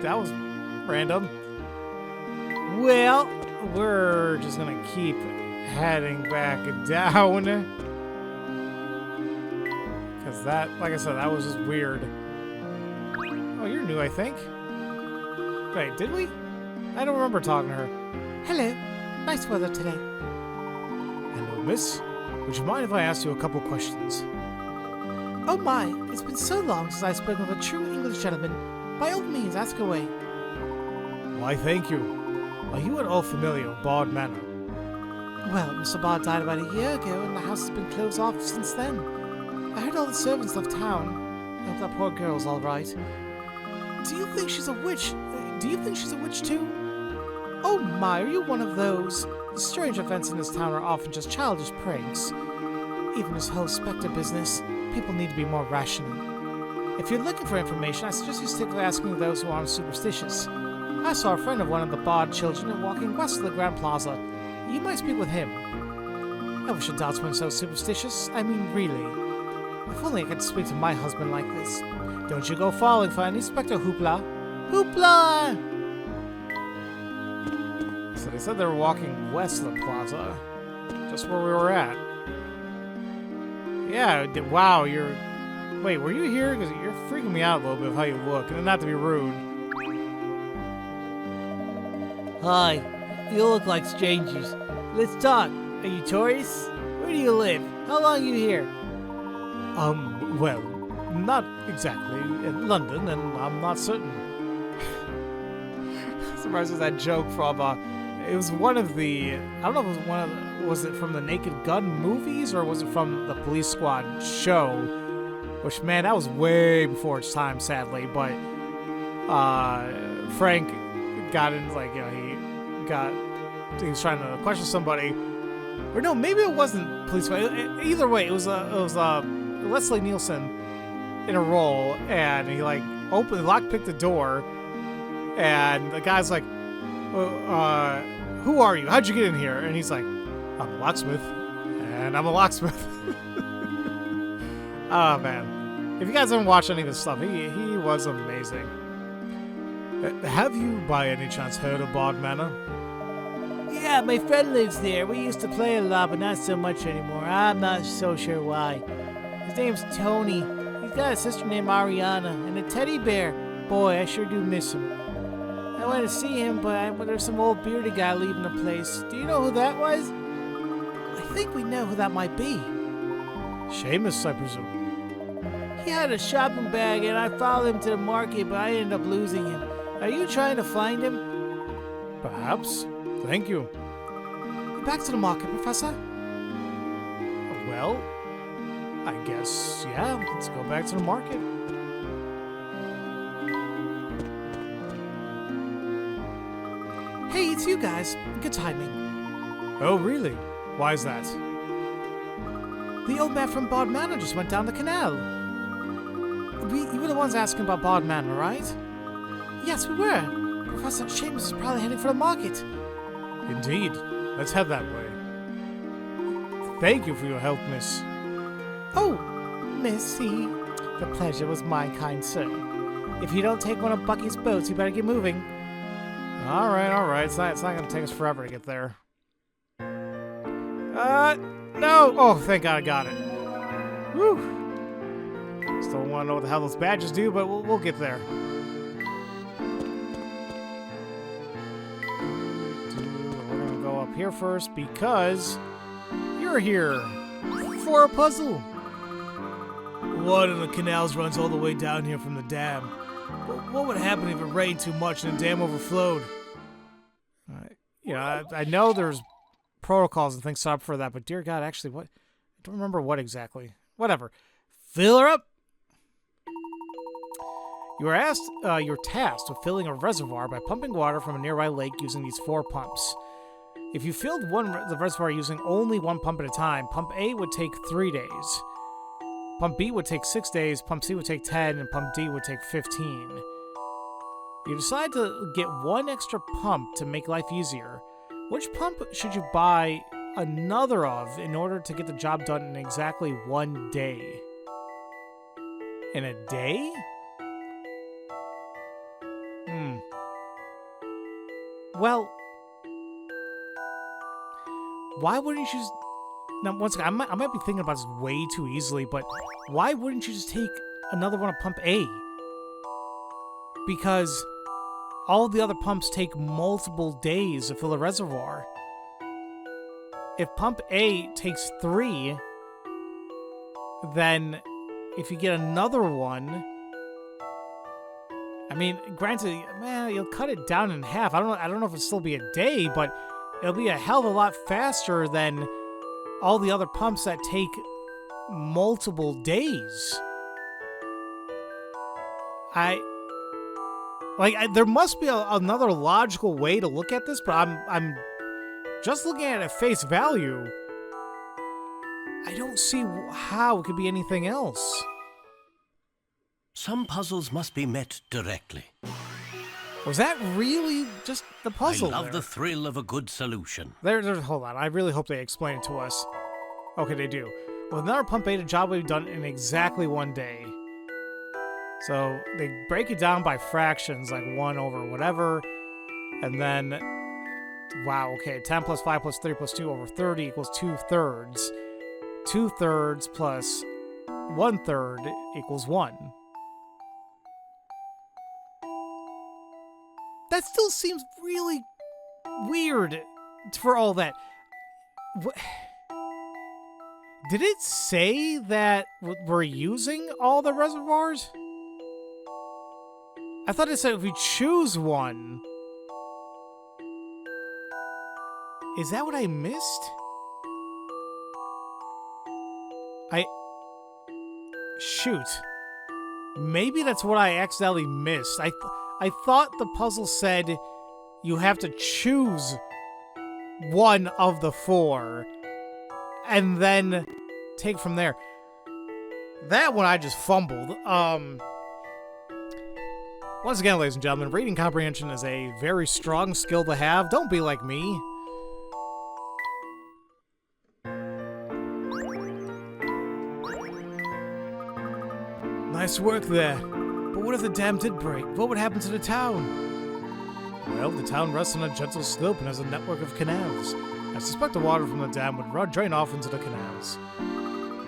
That was random. Well, we're just gonna keep heading back down. Because that, like I said, that was just weird. Oh, you're new, I think. Wait, did we? I don't remember talking to her. Hello. Nice weather today. Hello, miss. Would you mind if I asked you a couple questions? Oh my, it's been so long since I've spoken with a true English gentleman. By all means, ask away. Why, thank you. Are you at all familiar with Bard Manor? Well, Mr. Bard died about a year ago, and the house has been closed off since then. I heard all the servants left town. I hope that poor girl's all right. Do you think she's a witch? Do you think she's a witch too? Oh my, are you one of those? The strange events in this town are often just childish pranks. Even this whole Specter business, people need to be more rational. If you're looking for information, I suggest you stick to asking those who aren't superstitious. I saw a friend of one of the Bard children walking west of the Grand Plaza. You might speak with him. I wish adults weren't so superstitious. I mean, really. If only I could speak to my husband like this. Don't you go falling for any Specter hoopla. Hoopla! So they said they were walking west of the plaza. Just where we were at. Yeah, wow, you're... Wait, were you here? Because you're freaking me out a little bit of how you look. And not to be rude. Hi, you look like strangers. Let's talk. Are you tourists? Where do you live? How long are you here? Well, not exactly. In London, and I'm not certain. Surprised with that joke from, it was one of the, I don't know if it was one of the, was it from the Naked Gun movies, or was it from the Police Squad show? Which, man, that was way before its time, sadly, but, Frank got in, like, you know, he was trying to question somebody, or no, maybe it wasn't Police Squad. Either way, it was Leslie Nielsen in a role, and he like lockpicked the door, and the guy's like, who are you? How'd you get in here? And he's like, I'm a locksmith, and I'm a locksmith. Oh man, if you guys haven't watched any of this stuff, he was amazing. Have you by any chance heard of Bard Manor? Yeah, my friend lives there. We used to play a lot, but not so much anymore. I'm not so sure why. His name's Tony. He's got a sister named Arianna and a teddy bear. Boy, I sure do miss him. I went to see him, but there's some old bearded guy leaving the place. Do you know who that was? I think we know who that might be. Seamus, I presume. He had a shopping bag, and I followed him to the market, but I ended up losing him. Are you trying to find him? Perhaps. Thank you. Back to the market, Professor? Well, I guess, yeah. Let's go back to the market. Hey, it's you guys. Good timing. Oh, really? Why is that? The old man from Bard Manor just went down the canal. You were the ones asking about Bard Manor, right? Yes, we were. Professor Seamus is probably heading for the market. Indeed. Let's head that way. Thank you for your help, miss. Oh, Missy. The pleasure was mine, kind sir. If you don't take one of Bucky's boats, you better get moving. All right. It's not going to take us forever to get there. No. Oh, thank God I got it. Whew. Still want to know what the hell those badges do, but we'll get there. We're going to go up here first because you're here for a puzzle. One of the canals runs all the way down here from the dam. What would happen if it rained too much and the dam overflowed? I know there's protocols and things set up for that, but dear God, actually, what? I don't remember what exactly. Whatever. Fill her up. You're tasked with filling a reservoir by pumping water from a nearby lake using these 4 pumps. If you filled the reservoir using only 1 pump at a time, pump A would take 3 days. Pump B would take 6 days, Pump C would take 10, and Pump D would take 15. You decide to get one extra pump to make life easier. Which pump should you buy another of in order to get the job done in exactly 1 day? In a day? Well, why wouldn't you just... Now, once again, I might be thinking about this way too easily, but why wouldn't you just take another one of Pump A? Because all the other pumps take multiple days to fill a reservoir. If Pump A takes 3, then if you get another one... I mean, granted, man, you'll cut it down in half. I don't know if it'll still be a day, but it'll be a hell of a lot faster than all the other pumps that take multiple days. There must be another logical way to look at this, but I'm just looking at it at face value. I don't see how it could be anything else. Some puzzles must be met directly. Was that really just the puzzle? I love the thrill of a good solution. Hold on. I really hope they explain it to us. Okay, they do. With another Pump A, the job will be done in exactly 1 day. So they break it down by fractions, like 1 over whatever. And then, wow, okay, 10 plus 5 plus 3 plus 2 over 30 equals 2/3. 2/3 plus 1/3 equals 1. That still seems really weird for all that. Did it say that we're using all the reservoirs? I thought it said if we choose one. Is that what I missed? Shoot. Maybe that's what I accidentally missed. I thought the puzzle said you have to choose one of the 4 and then take from there. That one I just fumbled. Once again, ladies and gentlemen, reading comprehension is a very strong skill to have. Don't be like me. Nice work there. But what if the dam did break? What would happen to the town? Well, the town rests on a gentle slope and has a network of canals. I suspect the water from the dam would drain off into the canals.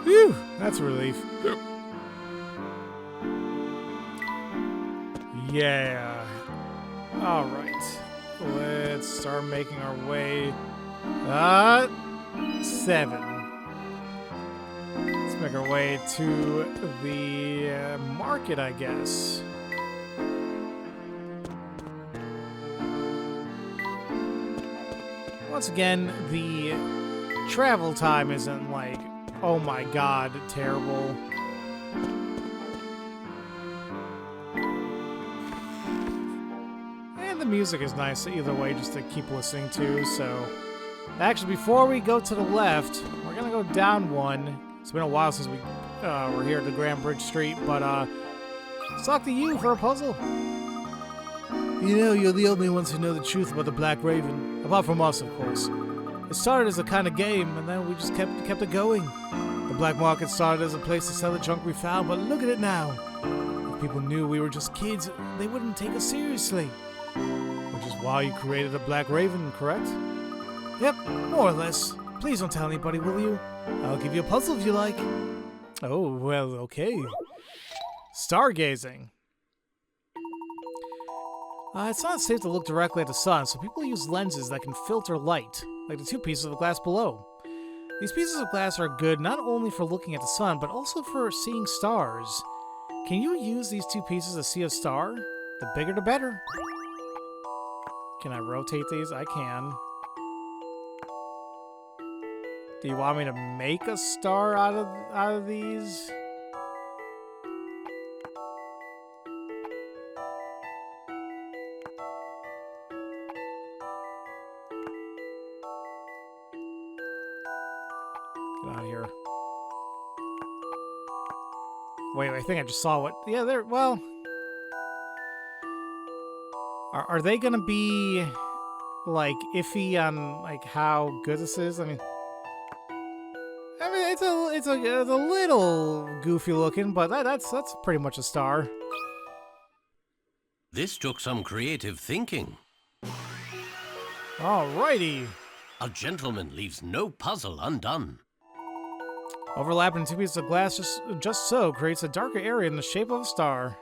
Phew, that's a relief. Yeah. Alright. Let's start making our way. 7. Let's make our way to the market, I guess. Once again, the travel time isn't like, oh my god, terrible. And the music is nice either way just to keep listening to, so... Actually, before we go to the left, we're gonna go down one. It's been a while since we were here at the Grand Bridge Street, but let's talk to you for a puzzle. You know, you're the only ones who know the truth about the Black Raven. Apart from us, of course. It started as a kind of game, and then we just kept it going. The black market started as a place to sell the junk we found, but look at it now. If people knew we were just kids, they wouldn't take us seriously. Which is why you created a Black Raven, correct? Yep, more or less. Please don't tell anybody, will you? I'll give you a puzzle if you like. Oh, well, okay. Stargazing. It's not safe to look directly at the sun, so people use lenses that can filter light, like the 2 pieces of glass below. These pieces of glass are good not only for looking at the sun, but also for seeing stars. Can you use these 2 pieces to see a star? The bigger the better. Can I rotate these? I can. Do you want me to make a star out of these? Get out of here. Wait, I think I just saw what... Yeah, they're... Well... Are they gonna be, like, iffy on, like, how good this is? I mean, it's a little goofy looking, but that's pretty much a star. This took some creative thinking. Alrighty. A gentleman leaves no puzzle undone. Overlapping two pieces of glass just so creates a darker area in the shape of a star.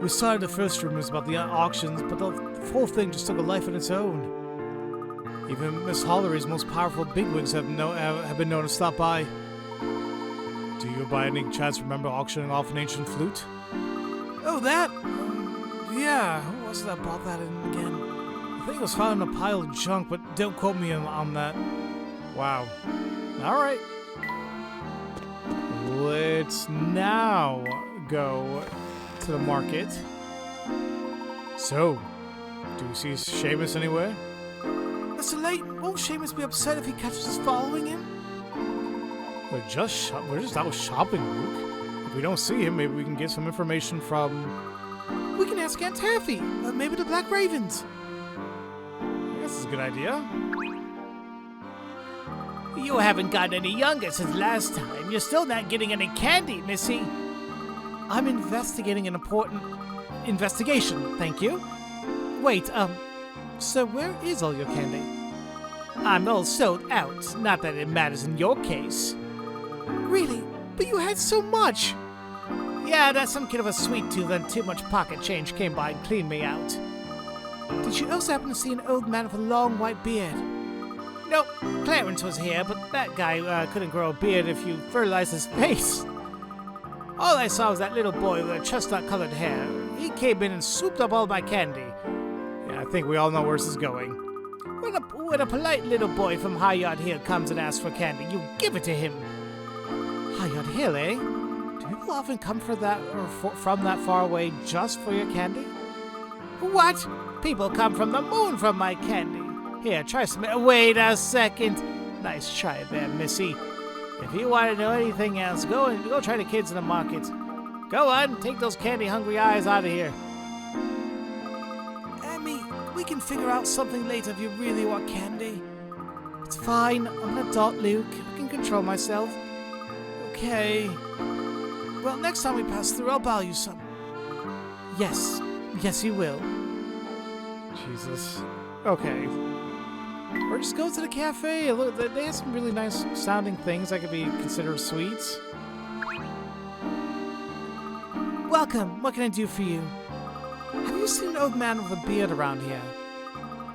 We started the first rumors about the auctions, but the whole thing just took a life of its own. Even Misthallery's most powerful bigwigs have been known to stop by. Do you by any chance remember auctioning off an ancient flute? Oh, that? Yeah, who was it that brought that in again? I think it was found in a pile of junk, but don't quote me on that. Wow. Alright. Let's now go to the market. So, do we see Seamus anywhere? Mr. Layton, won't Seamus be upset if he catches us following him? We're just out shopping, Luke. If we don't see him, maybe we can get some information from... We can ask Aunt Taffy, maybe the Black Ravens. I guess it's a good idea. You haven't gotten any younger since last time. You're still not getting any candy, Missy. I'm investigating an important investigation, thank you. Wait, so where is all your candy? I'm all sold out, not that it matters in your case. Really? But you had so much! Yeah, that's some kid of a sweet tooth and too much pocket change came by and cleaned me out. Did you also happen to see an old man with a long white beard? Nope, Clarence was here, but that guy couldn't grow a beard if you fertilized his face. All I saw was that little boy with chestnut-colored hair. He came in and swooped up all my candy. Yeah, I think we all know where this is going. When a polite little boy from Highard Hill comes and asks for candy, you give it to him. Highard Hill, eh? Do people often come from that far away just for your candy? What? People come from the moon for my candy. Here, try some... Wait a second. Nice try there, Missy. If you want to know anything else, go try the kids in the market. Go on, take those candy-hungry eyes out of here. Emmy, we can figure out something later if you really want candy. It's fine. I'm an adult, Luke. I can control myself. Okay. Well, next time we pass through, I'll buy you some. Yes. Yes, you will. Jesus. Okay. Or just go to the cafe. Look, they have some really nice sounding things that could be considered sweets. Welcome. What can I do for you? Have you seen an old man with a beard around here?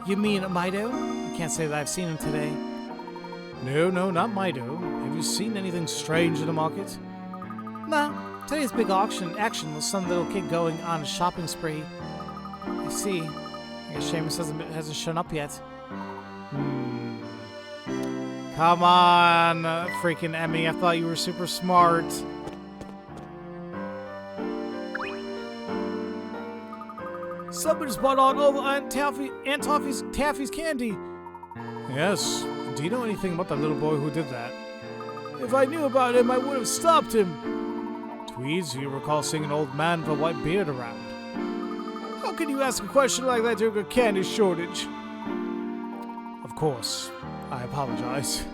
You mean Mido? I can't say that I've seen him today. No, not Mido. Have you seen anything strange in the market? No. Today's big action was some little kid going on a shopping spree. I see. I guess Seamus hasn't shown up yet. Come on, freaking Emmy. I thought you were super smart. Somebody's bought all over Aunt Taffy's candy. Yes. Do you know anything about the little boy who did that? If I knew about him, I would have stopped him. Tweeds, you recall seeing an old man with a white beard around. How can you ask a question like that during a candy shortage? Of course. I apologize.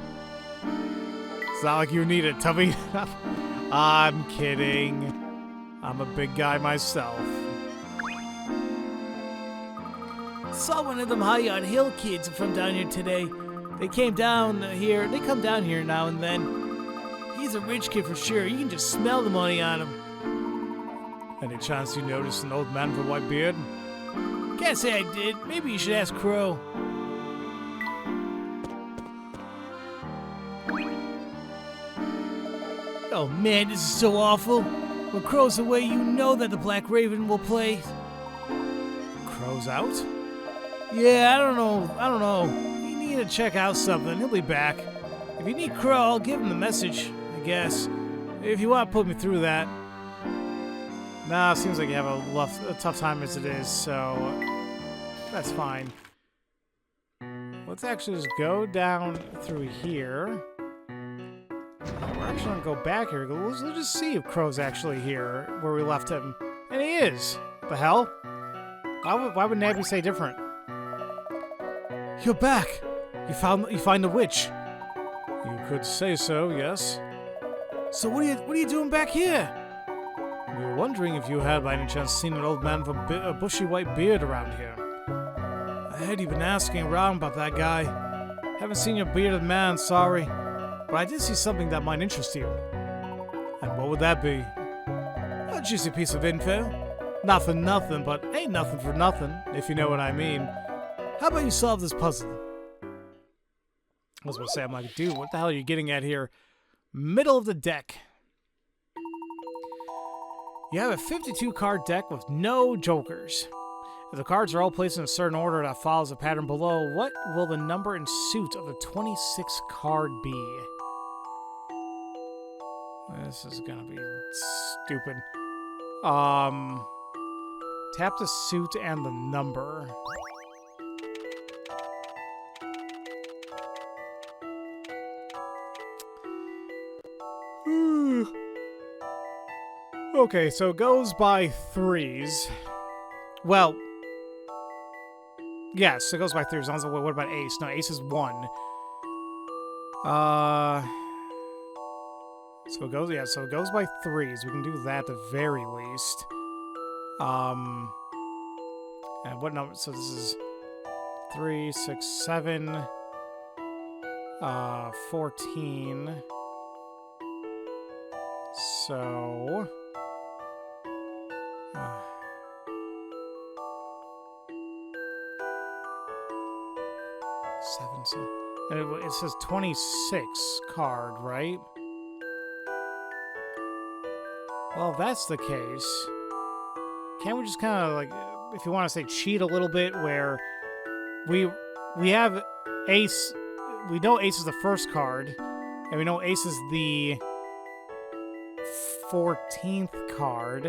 It's not like you need it, Tubby. I'm kidding. I'm a big guy myself. Saw one of them Highard Hill kids from down here today. They come down here now and then. He's a rich kid for sure. You can just smell the money on him. Any chance you noticed an old man with a white beard? Can't say I did. Maybe you should ask Crow. Oh man, this is so awful. When Crow's away, you know that the Black Raven will play. Crow's out? Yeah, I don't know. You need to check out something. He'll be back. If you need Crow, I'll give him the message, I guess. If you want to put me through that. Nah, seems like you have a tough time as it is, so that's fine. Let's actually just go down through here. We're actually gonna go back here. Let's just see if Crow's actually here where we left him. And he is. The hell? Why would Nabby say different? You're back. You find the witch. You could say so, yes. So what are you doing back here? We were wondering if you had by any chance seen an old man with a bushy white beard around here. I heard you've been asking around about that guy. Haven't seen your bearded man, sorry. But I did see something that might interest you. And what would that be? A juicy piece of info. Not for nothing, but ain't nothing for nothing, if you know what I mean. How about you solve this puzzle? I was going to say, I'm like, dude, what the hell are you getting at here? Middle of the deck. You have a 52-card deck with no jokers. If the cards are all placed in a certain order that follows the pattern below, what will the number and suit of the 26th card be? This is gonna be stupid. Tap the suit and the number. Okay, so it goes by threes. Well, yes, it goes by threes. What about ace? No, ace is 1. So it goes by threes. We can do that at the very least. And what number? So this is 3, 6, 7, 14. So 7, so and it says 26 card, right? Well, if that's the case, can't we just kind of, like, if you want to say cheat a little bit, where we have ace, we know ace is the first card, and we know ace is the 14th card,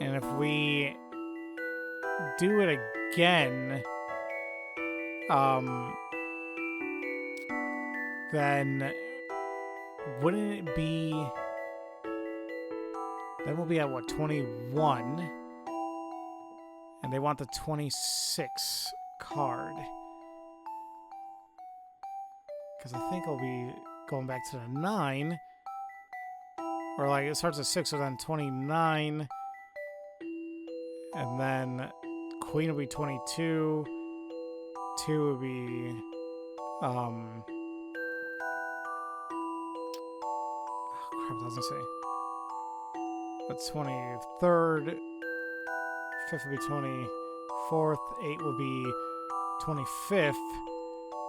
and if we do it again, then wouldn't it be... Then we'll be at, what, 21? And they want the 26 card. Because I think it'll be going back to the 9. Or, like, it starts at 6, so then 29. And then queen will be 22. 2 would be... Oh, crap, it doesn't say. The 23rd, 5th will be 24th, 8 will be 25th.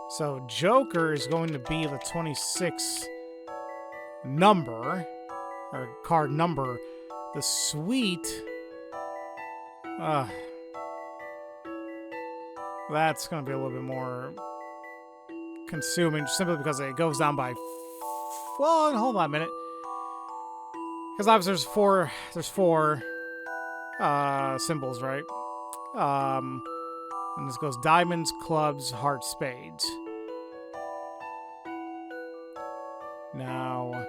So Joker is going to be the 26th number, or card number. The suite, that's going to be a little bit more consuming, simply because it goes down by... Well, hold on a minute. Because obviously there's four symbols, right? And this goes diamonds, clubs, hearts, spades. Now,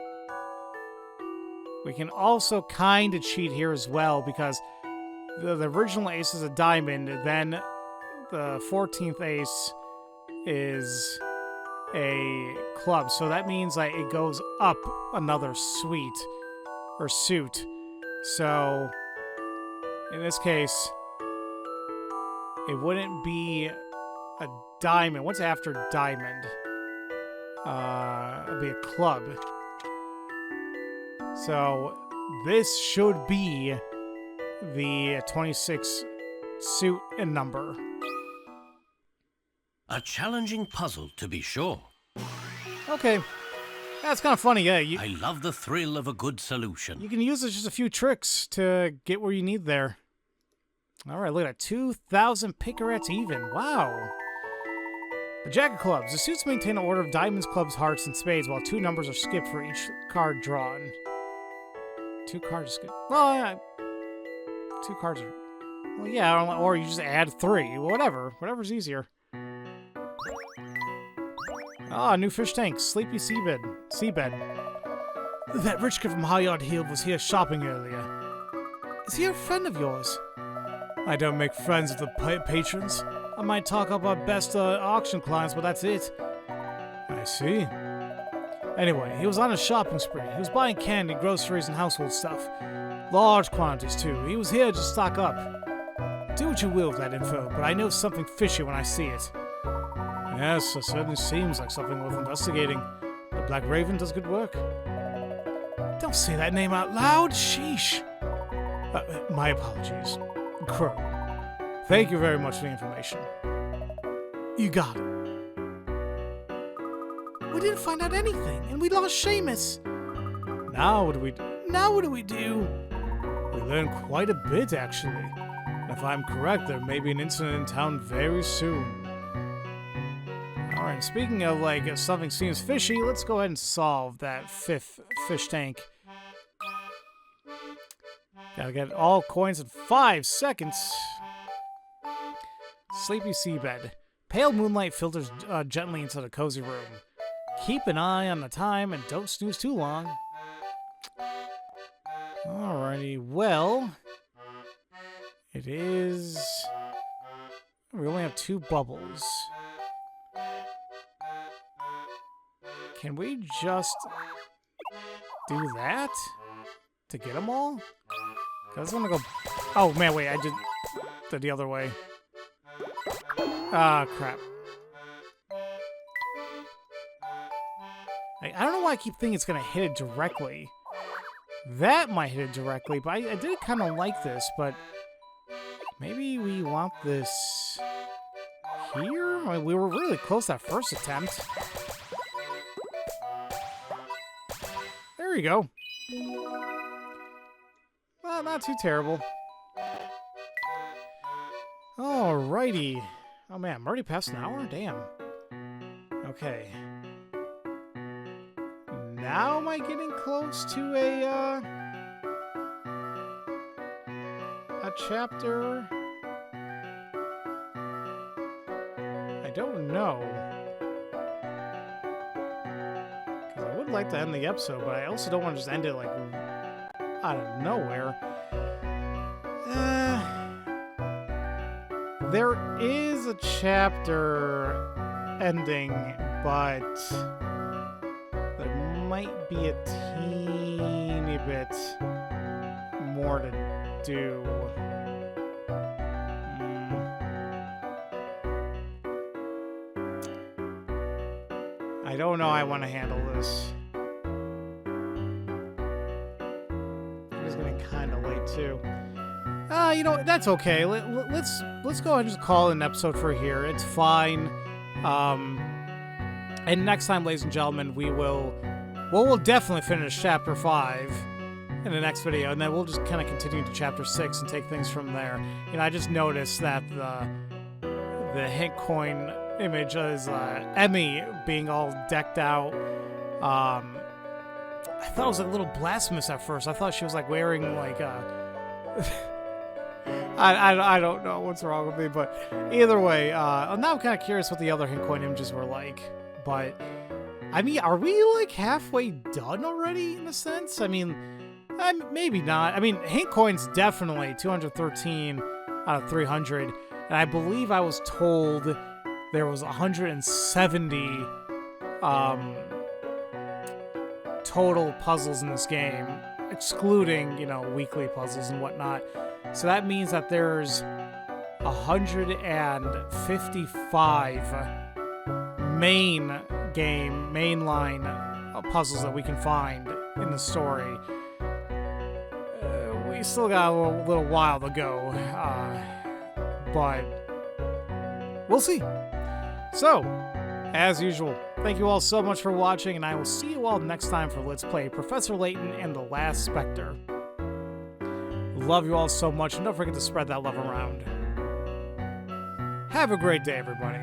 we can also kind of cheat here as well, because the original ace is a diamond, then the 14th ace is a club. So that means like it goes up another suite. Or suit. So, in this case, it wouldn't be a diamond. What's after diamond? It'd be a club. So, this should be the 26 suit and number. A challenging puzzle, to be sure. Okay. That's kind of funny, yeah. I love the thrill of a good solution. You can use just a few tricks to get where you need there. All right, look at that. 2,000 picarettes even. Wow. The Jack of Clubs. The suits maintain an order of diamonds, clubs, hearts, and spades, while 2 numbers are skipped for each card drawn. 2 cards are skipped. Well, yeah. 2 cards are... Well, yeah, or you just add 3. Whatever. Whatever's easier. Ah, new fish tank. Sleepy seabed. That rich kid from Highard Hill was here shopping earlier. Is he a friend of yours? I don't make friends with the patrons. I might talk up our best auction clients, but that's it. I see. Anyway, he was on a shopping spree. He was buying candy, groceries, and household stuff. Large quantities, too. He was here to stock up. Do what you will with that info, but I know something fishy when I see it. Yes, it certainly seems like something worth investigating. The Black Raven does good work. Don't say that name out loud! Sheesh! My apologies. Crow. Thank you very much for the information. You got it. We didn't find out anything, and we lost Seamus. Now what do we do? We learned quite a bit, actually. And if I'm correct, there may be an incident in town very soon. Alright, speaking of, like, if something seems fishy, let's go ahead and solve that fifth fish tank. Gotta get all coins in 5 seconds. Sleepy seabed. Pale moonlight filters gently into the cozy room. Keep an eye on the time and don't snooze too long. Alrighty, well... It is... We only have 2 bubbles. Can we just do that to get them all? Cause I want to go... Oh, man, wait, I did the other way. Ah, crap. I don't know why I keep thinking it's going to hit it directly. That might hit it directly, but I did kind of like this, but... Maybe we want this... here? I mean, we were really close that first attempt. There you go. Well, not too terrible. Alrighty. Oh man, I'm already past an hour? Damn. Okay. Now am I getting close to a chapter? I don't know. Because I would like to end the episode, but I also don't want to just end it like out of nowhere. There is a chapter ending, but there might be a teeny bit more to do. I don't know how I want to handle this. It's getting kind of late too. You know, that's okay. Let's go ahead and just call it an episode for here. It's fine. And next time, ladies and gentlemen, we'll definitely finish chapter 5 in the next video, and then we'll just kind of continue to chapter 6 and take things from there. You know, I just noticed that the hint coin image is Emmy being all decked out. I thought it was a little blasphemous at first. I thought she was like wearing like I don't know what's wrong with me, but either way, now I'm kind of curious what the other hint coin images were like. But I mean, are we like halfway done already in a sense? I mean, maybe not. I mean, hint coins definitely 213 out of 300, and I believe I was told there was 170 total puzzles in this game, excluding, you know, weekly puzzles and whatnot. So that means that there's 155 mainline puzzles that we can find in the story. We still got a little while to go, but we'll see. So, as usual, thank you all so much for watching, and I will see you all next time for Let's Play Professor Layton and the Last Specter. Love you all so much, and don't forget to spread that love around. Have a great day, everybody.